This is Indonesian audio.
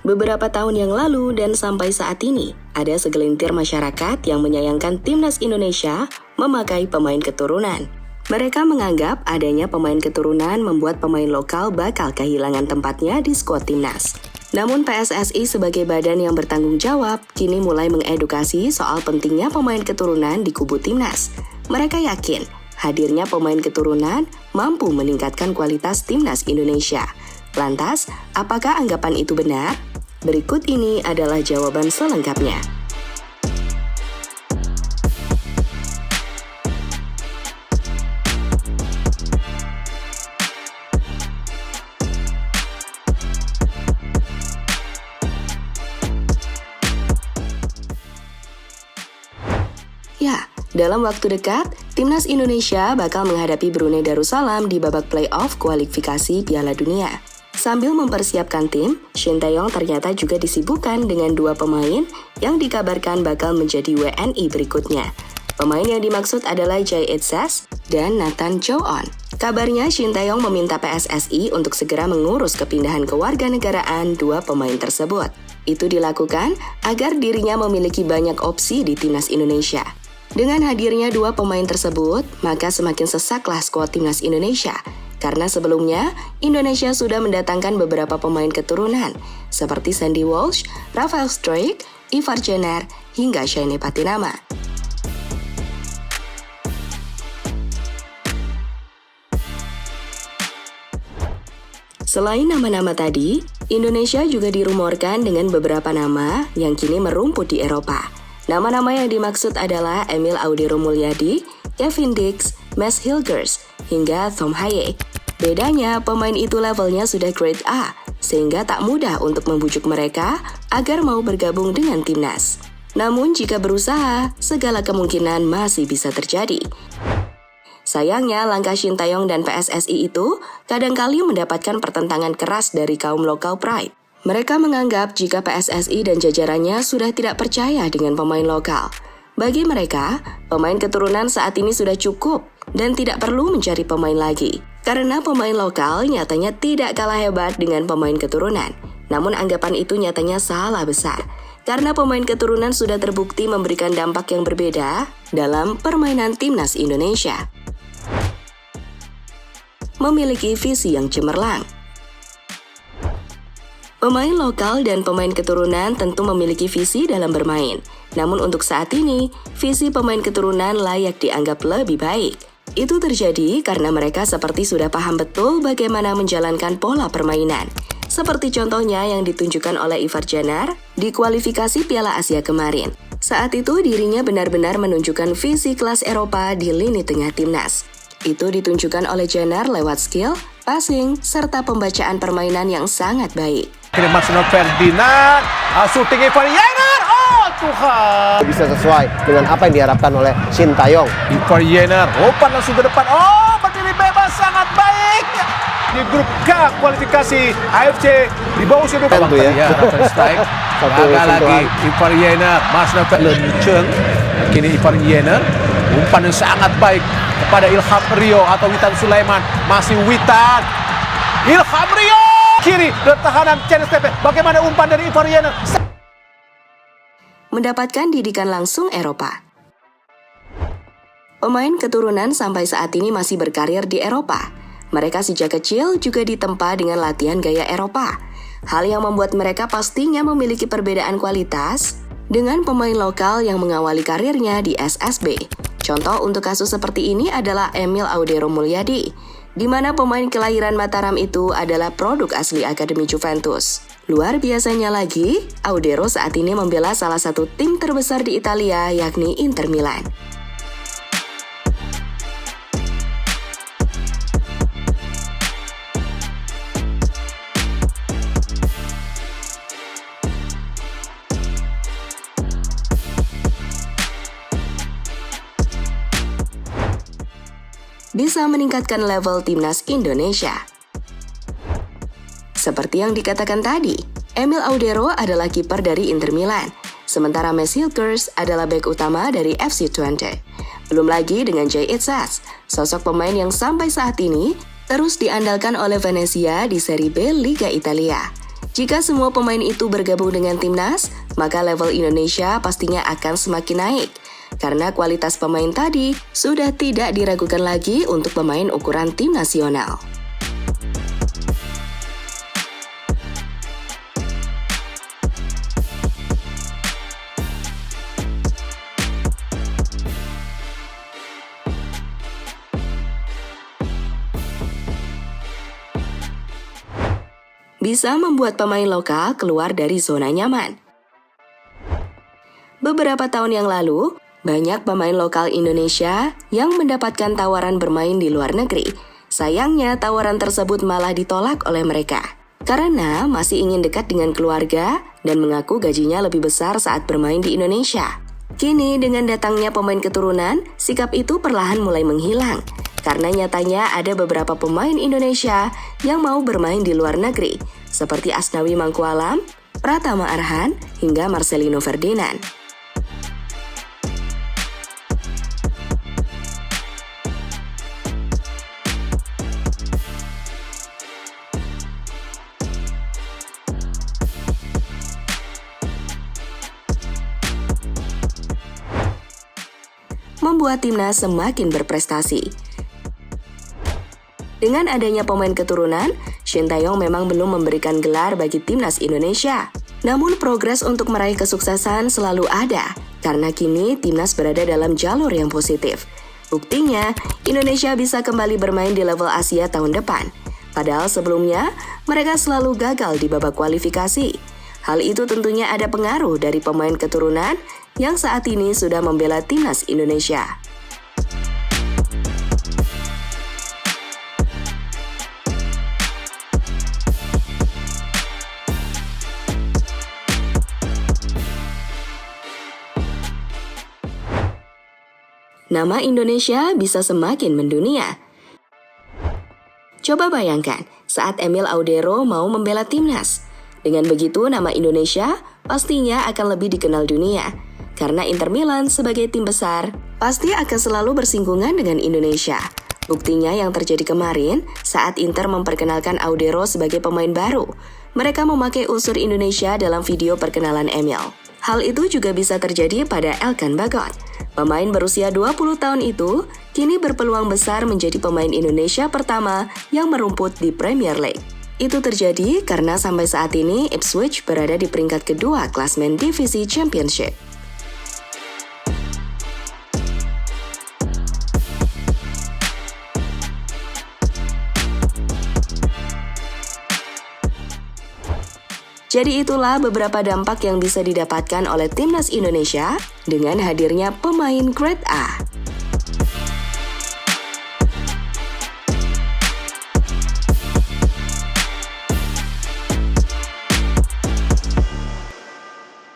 Beberapa tahun yang lalu dan sampai saat ini, ada segelintir masyarakat yang menyayangkan timnas Indonesia memakai pemain keturunan. Mereka menganggap adanya pemain keturunan membuat pemain lokal bakal kehilangan tempatnya di skuad timnas. Namun PSSI sebagai badan yang bertanggung jawab kini mulai mengedukasi soal pentingnya pemain keturunan di kubu timnas. Mereka yakin hadirnya pemain keturunan mampu meningkatkan kualitas timnas Indonesia. Lantas, apakah anggapan itu benar? Berikut ini adalah jawaban selengkapnya. Ya, dalam waktu dekat, timnas Indonesia bakal menghadapi Brunei Darussalam di babak playoff kualifikasi Piala Dunia. Sambil mempersiapkan tim, Shin Tae-yong ternyata juga disibukkan dengan dua pemain yang dikabarkan bakal menjadi WNI berikutnya. Pemain yang dimaksud adalah Jae It-sas dan Nathan Jo-on. Kabarnya Shin Tae-yong meminta PSSI untuk segera mengurus kepindahan kewarganegaraan dua pemain tersebut. Itu dilakukan agar dirinya memiliki banyak opsi di timnas Indonesia. Dengan hadirnya dua pemain tersebut, maka semakin sesaklah skuad timnas Indonesia. Karena sebelumnya, Indonesia sudah mendatangkan beberapa pemain keturunan, seperti Sandy Walsh, Rafael Struijk, Ivar Jenner, hingga Shane Patinama. Selain nama-nama tadi, Indonesia juga dirumorkan dengan beberapa nama yang kini merumput di Eropa. Nama-nama yang dimaksud adalah Emil Audero Mulyadi, Kevin Dix, Mads Hilgers, hingga Tom Haye. Bedanya, pemain itu levelnya sudah grade A, sehingga tak mudah untuk membujuk mereka agar mau bergabung dengan timnas. Namun jika berusaha, segala kemungkinan masih bisa terjadi. Sayangnya, langkah Shin Tae-yong dan PSSI itu kadangkali mendapatkan pertentangan keras dari kaum lokal pride. Mereka menganggap jika PSSI dan jajarannya sudah tidak percaya dengan pemain lokal. Bagi mereka, pemain keturunan saat ini sudah cukup dan tidak perlu mencari pemain lagi. Karena pemain lokal nyatanya tidak kalah hebat dengan pemain keturunan. Namun anggapan itu nyatanya salah besar. Karena pemain keturunan sudah terbukti memberikan dampak yang berbeda dalam permainan timnas Indonesia. Memiliki visi yang cemerlang. Pemain lokal dan pemain keturunan tentu memiliki visi dalam bermain. Namun untuk saat ini, visi pemain keturunan layak dianggap lebih baik. Itu terjadi karena mereka seperti sudah paham betul bagaimana menjalankan pola permainan. Seperti contohnya yang ditunjukkan oleh Ivar Jenner di kualifikasi Piala Asia kemarin. Saat itu dirinya benar-benar menunjukkan visi kelas Eropa di lini tengah timnas. Itu ditunjukkan oleh Jenner lewat skill, passing, serta pembacaan permainan yang sangat baik. Marcelo Ferdinand, shooting Ivar Jenner, oh Tuhan. Bisa sesuai dengan apa yang diharapkan oleh Shin Tae-yong. Ivar Jenner, umpan langsung ke depan, oh berdiri bebas sangat baik. Di grup K kualifikasi AFC di bawah usia 20 tahun ya. Rafael Struijk, gagal lagi Ivar Jenner, Marcelo Ferdinand. Kini Ivar Jenner, umpan yang sangat baik kepada Ilham Rio atau Witan Sulaiman. Masih Witan, Ilham Rio kiri pertahanan Chen Stepe. Bagaimana umpan dari Ivar Jenner? Mendapatkan didikan langsung Eropa. Pemain keturunan sampai saat ini masih berkarir di Eropa. Mereka sejak kecil juga ditempa dengan latihan gaya Eropa. Hal yang membuat mereka pastinya memiliki perbedaan kualitas dengan pemain lokal yang mengawali karirnya di SSB. Contoh untuk kasus seperti ini adalah Emil Audero Mulyadi, di mana pemain kelahiran Mataram itu adalah produk asli Akademi Juventus. Luar biasanya lagi, Audero saat ini membela salah satu tim terbesar di Italia, yakni Inter Milan. Bisa meningkatkan level timnas Indonesia. Seperti yang dikatakan tadi, Emil Audero adalah kiper dari Inter Milan, sementara Mads Hilgers adalah bek utama dari FC Twente. Belum lagi dengan Jae It-sas, sosok pemain yang sampai saat ini terus diandalkan oleh Venezia di Serie B Liga Italia. Jika semua pemain itu bergabung dengan timnas, maka level Indonesia pastinya akan semakin naik. Karena kualitas pemain tadi sudah tidak diragukan lagi untuk pemain ukuran tim nasional. Bisa membuat pemain lokal keluar dari zona nyaman. Beberapa tahun yang lalu, banyak pemain lokal Indonesia yang mendapatkan tawaran bermain di luar negeri. Sayangnya, tawaran tersebut malah ditolak oleh mereka. Karena masih ingin dekat dengan keluarga dan mengaku gajinya lebih besar saat bermain di Indonesia. Kini, dengan datangnya pemain keturunan, sikap itu perlahan mulai menghilang. Karena nyatanya ada beberapa pemain Indonesia yang mau bermain di luar negeri, seperti Asnawi Mangkualam, Pratama Arhan, hingga Marcelino Ferdinand. Membuat timnas semakin berprestasi. Dengan adanya pemain keturunan, Shin Tae-yong memang belum memberikan gelar bagi timnas Indonesia. Namun progres untuk meraih kesuksesan selalu ada, karena kini timnas berada dalam jalur yang positif. Buktinya, Indonesia bisa kembali bermain di level Asia tahun depan. Padahal sebelumnya, mereka selalu gagal di babak kualifikasi. Hal itu tentunya ada pengaruh dari pemain keturunan yang saat ini sudah membela timnas Indonesia. Nama Indonesia bisa semakin mendunia. Coba bayangkan saat Emil Audero mau membela timnas. Dengan begitu, nama Indonesia pastinya akan lebih dikenal dunia. Karena Inter Milan sebagai tim besar, pasti akan selalu bersinggungan dengan Indonesia. Buktinya yang terjadi kemarin saat Inter memperkenalkan Audero sebagai pemain baru. Mereka memakai unsur Indonesia dalam video perkenalan Emil. Hal itu juga bisa terjadi pada Elkan Bagot. Pemain berusia 20 tahun itu kini berpeluang besar menjadi pemain Indonesia pertama yang merumput di Premier League. Itu terjadi karena sampai saat ini Ipswich berada di peringkat kedua klasmen divisi Championship. Jadi itulah beberapa dampak yang bisa didapatkan oleh timnas Indonesia dengan hadirnya pemain grade A.